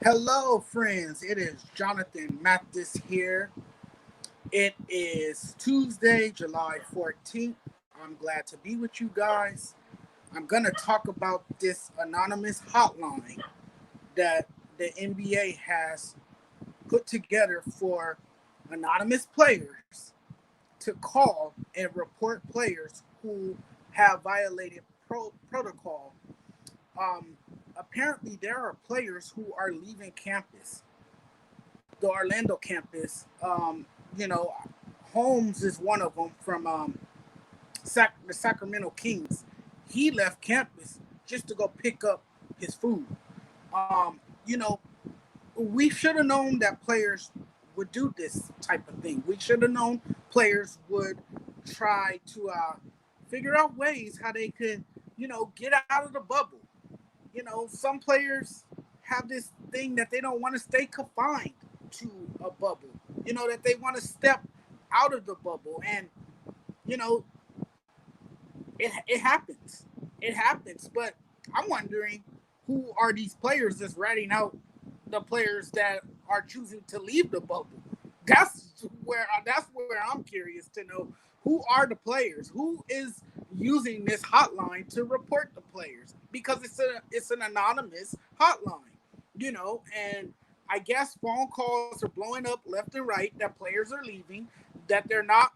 Hello, friends. It is Jonathan Mathis here. It is Tuesday, July 14th. I'm glad to be with you guys. I'm going to talk about this anonymous hotline that the NBA has put together for anonymous players to call and report players who have violated protocol. Apparently, there are players who are leaving campus, the Orlando campus. You know, Holmes is one of them from the Sacramento Kings. He left campus just to go pick up his food. Um, you know, we should have known that players would do this type of thing. We should have known players would try to figure out ways how they could, get out of the bubble. Some players have this thing that they don't want to stay confined to a bubble. That they want to step out of the bubble, and you know, it happens. It happens. But I'm wondering who are these players that's ratting out the players that are choosing to leave the bubble. That's where I'm curious to know who are the players, who is using this hotline to report the players, because it's an anonymous hotline, and I guess phone calls are blowing up left and right that players are leaving, that they're not,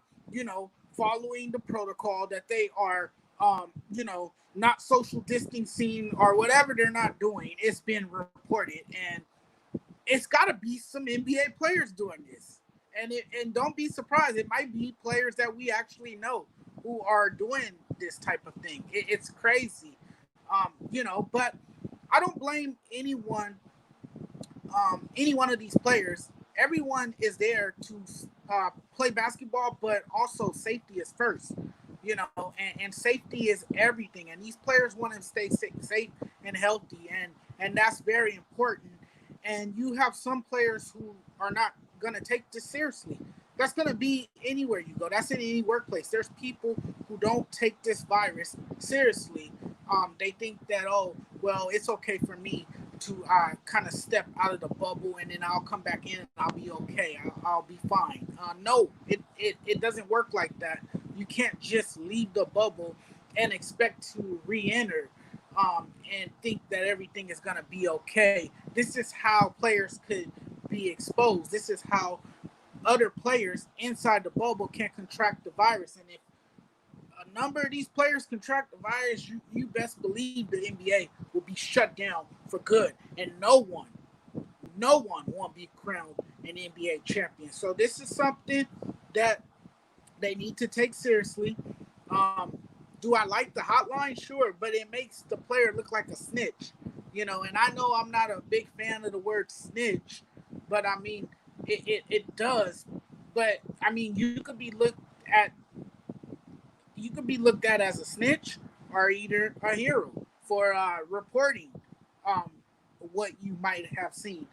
following the protocol, that they are, not social distancing or whatever they're not doing. It's been reported, and it's got to be some NBA players doing this. And don't be surprised. It might be players that we actually know who are doing this type of thing. It's crazy, But I don't blame any one of these players. Everyone is there to play basketball, but also safety is first. And safety is everything. And these players want to stay safe and healthy, and that's very important. And you have some players who are not going to take this seriously. That's going to be anywhere you go. That's in any workplace. There's people who don't take this virus seriously. They think that, oh, well, it's okay for me to kind of step out of the bubble, and then I'll come back in and I'll be okay. I'll be fine. No, it doesn't work like that. You can't just leave the bubble and expect to re-enter, and think that everything is going to be okay. This is how players could be exposed. This is how other players inside the bubble can contract the virus. And if a number of these players contract the virus, you best believe the NBA will be shut down for good, and no one won't be crowned an NBA champion. So this is something that they need to take seriously. Do I like the hotline? Sure, but it makes the player look like a snitch, And I know I'm not a big fan of the word snitch, but I mean, it does. But I mean, at you could be looked at as a snitch or either a hero for reporting um, what you might have seen.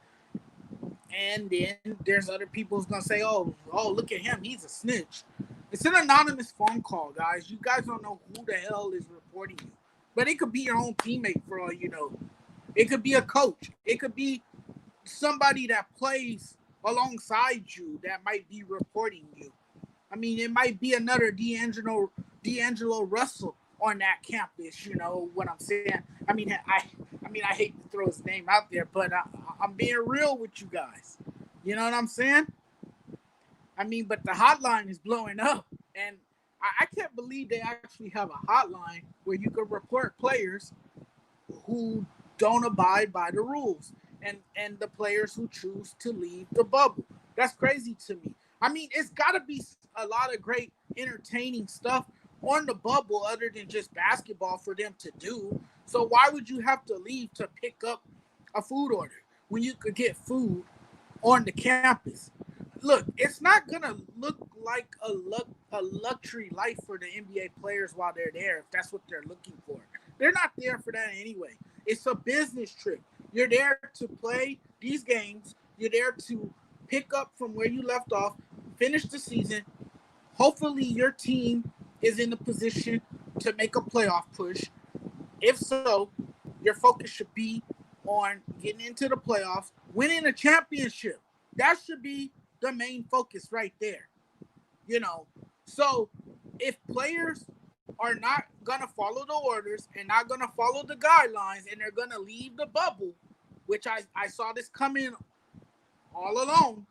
And then there's other people who's gonna say, "Oh, look at him, he's a snitch." It's an anonymous phone call, guys. You guys don't know who the hell is reporting you, but it could be your own teammate for all you know. It could be a coach. It could be somebody that plays alongside you that might be reporting you. I mean, it might be another D'Angelo Russell on that campus. You know what I'm saying? I hate to throw his name out there, but I'm being real with you guys. You know what I'm saying? I mean, but the hotline is blowing up, and I can't believe they actually have a hotline where you could report players who don't abide by the rules, and the players who choose to leave the bubble. That's crazy to me. I mean, it's got to be a lot of great entertaining stuff on the bubble other than just basketball for them to do. So why would you have to leave to pick up a food order when you could get food on the campus? Look, it's not gonna look like a luxury life for the NBA players while they're there if that's what they're looking for. They're not there for that anyway. It's a business trip. You're there to play these games. You're there to pick up from where you left off, finish the season. Hopefully, your team is in the position to make a playoff push. If so, your focus should be on getting into the playoffs, winning a championship. That should be the main focus right there. You know, so if players are not gonna follow the orders and not gonna follow the guidelines and they're gonna leave the bubble, which I saw this coming all along,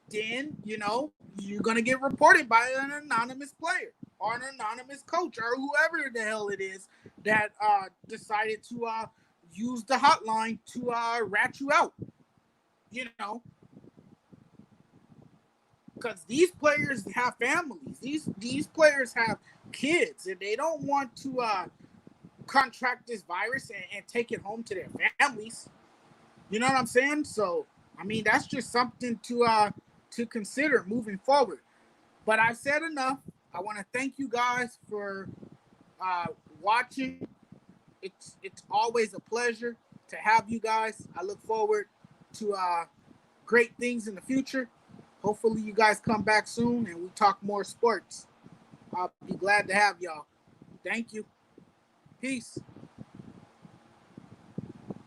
then you're gonna get reported by an anonymous player or an anonymous coach or whoever the hell it is that decided to use the hotline to rat you out. You know, because these players have families. These players have kids, and they don't want to contract this virus and take it home to their families. You know what I'm saying? So, I mean, that's just something to consider moving forward. But I've said enough. I want to thank you guys for watching. It's always a pleasure to have you guys. I look forward to great things in the future. Hopefully, you guys come back soon and we talk more sports. I'll be glad to have y'all. Thank you. Peace.